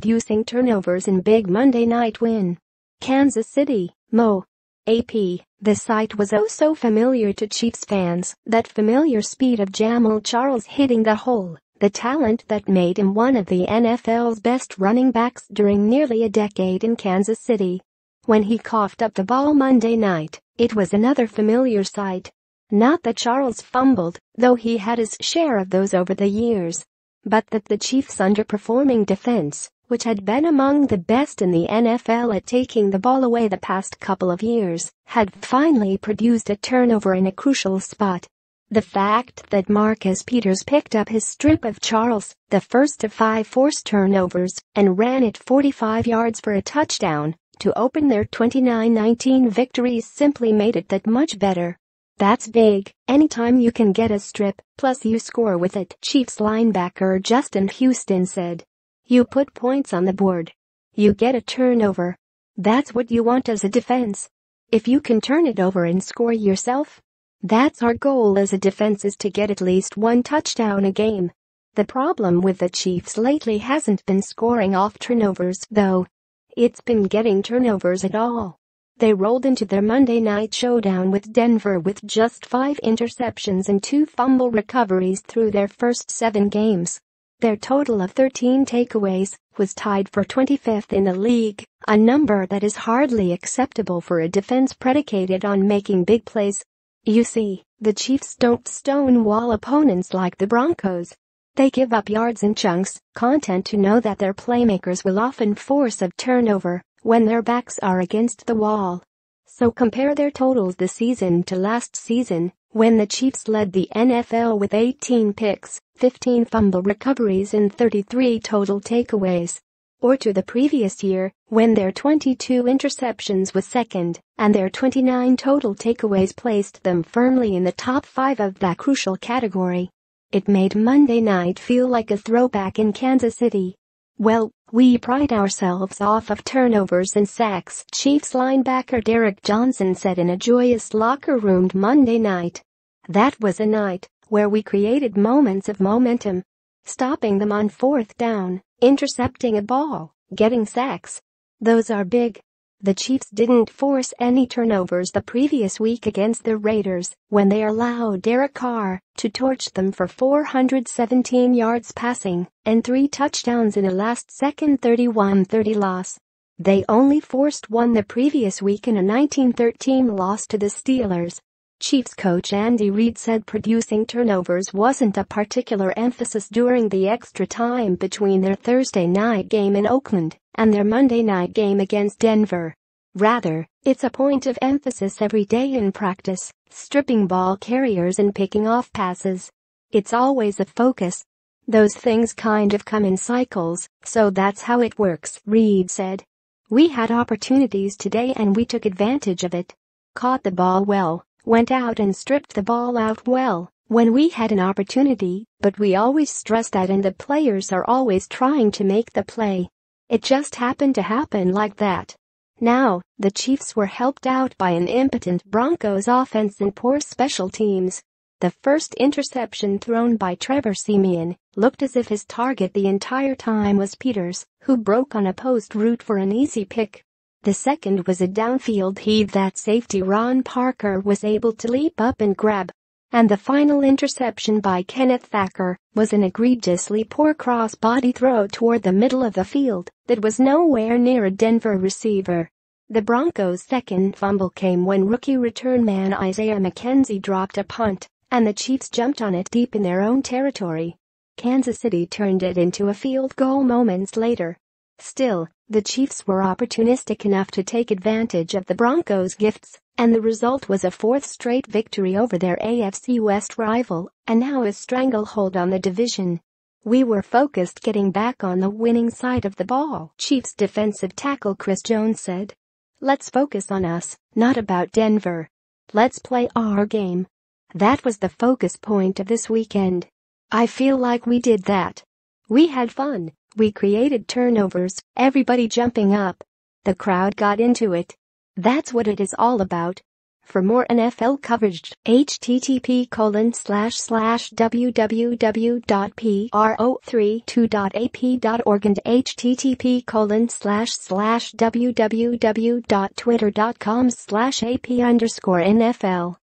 producing turnovers in big Monday night win. Kansas City, Mo. AP. The sight was oh so familiar to Chiefs fans, that familiar speed of Jamaal Charles hitting the hole, the talent that made him one of the NFL's best running backs during nearly a decade in Kansas City. When he coughed up the ball Monday night, it was another familiar sight. Not that Charles fumbled, though he had his share of those over the years, but that the Chiefs' underperforming defense, which had been among the best in the NFL at taking the ball away the past couple of years, had finally produced a turnover in a crucial spot. The fact that Marcus Peters picked up his strip of Charles, the first of 5 forced turnovers, and ran it 45 yards for a touchdown to open their 29-19 victories simply made it that much better. That's big, anytime you can get a strip, plus you score with it, Chiefs linebacker Justin Houston said. You put points on the board. You get a turnover. That's what you want as a defense. If you can turn it over and score yourself. That's our goal as a defense, is to get at least 1 touchdown a game. The problem with the Chiefs lately hasn't been scoring off turnovers, though. It's been getting turnovers at all. They rolled into their Monday night showdown with Denver with just 5 interceptions and 2 fumble recoveries through their first 7 games. Their total of 13 takeaways was tied for 25th in the league, a number that is hardly acceptable for a defense predicated on making big plays. You see, the Chiefs don't stonewall opponents like the Broncos. They give up yards in chunks, content to know that their playmakers will often force a turnover when their backs are against the wall. So compare their totals this season to last season, when the Chiefs led the NFL with 18 picks, 15 fumble recoveries and 33 total takeaways. Or to the previous year, when their 22 interceptions was second, and their 29 total takeaways placed them firmly in the top 5 of that crucial category. It made Monday night feel like a throwback in Kansas City. Well, we pride ourselves off of turnovers and sacks, Chiefs linebacker Derek Johnson said in a joyous locker room Monday night. That was a night where we created moments of momentum. Stopping them on 4th down, intercepting a ball, getting sacks. Those are big. The Chiefs didn't force any turnovers the previous week against the Raiders when they allowed Derek Carr to torch them for 417 yards passing and 3 touchdowns in a last-second 31-30 loss. They only forced 1 the previous week in a 19-13 loss to the Steelers. Chiefs coach Andy Reid said producing turnovers wasn't a particular emphasis during the extra time between their Thursday night game in Oakland and their Monday night game against Denver. Rather, it's a point of emphasis every day in practice, stripping ball carriers and picking off passes. It's always a focus. Those things kind of come in cycles, so that's how it works, Reid said. We had opportunities today and we took advantage of it. Caught the ball well. Went out and stripped the ball out well when we had an opportunity, but we always stress that and the players are always trying to make the play. It just happened to happen like that. Now, the Chiefs were helped out by an impotent Broncos offense and poor special teams. The first interception thrown by Trevor Siemian looked as if his target the entire time was Peters, who broke on a post route for an easy pick. The second was a downfield heave that safety Ron Parker was able to leap up and grab. And the final interception by Kenneth Thacker was an egregiously poor cross-body throw toward the middle of the field that was nowhere near a Denver receiver. The Broncos' second fumble came when rookie return man Isaiah McKenzie dropped a punt, and the Chiefs jumped on it deep in their own territory. Kansas City turned it into a field goal moments later. Still, the Chiefs were opportunistic enough to take advantage of the Broncos' gifts, and the result was a 4th straight victory over their AFC West rival, and now a stranglehold on the division. We were focused getting back on the winning side of the ball, Chiefs defensive tackle Chris Jones said. Let's focus on us, not about Denver. Let's play our game. That was the focus point of this weekend. I feel like we did that. We had fun. We created turnovers, everybody jumping up. The crowd got into it. That's what it is all about. For more NFL coverage, http://www.pro32.ap.org and http://www.twitter.com/AP_NFL.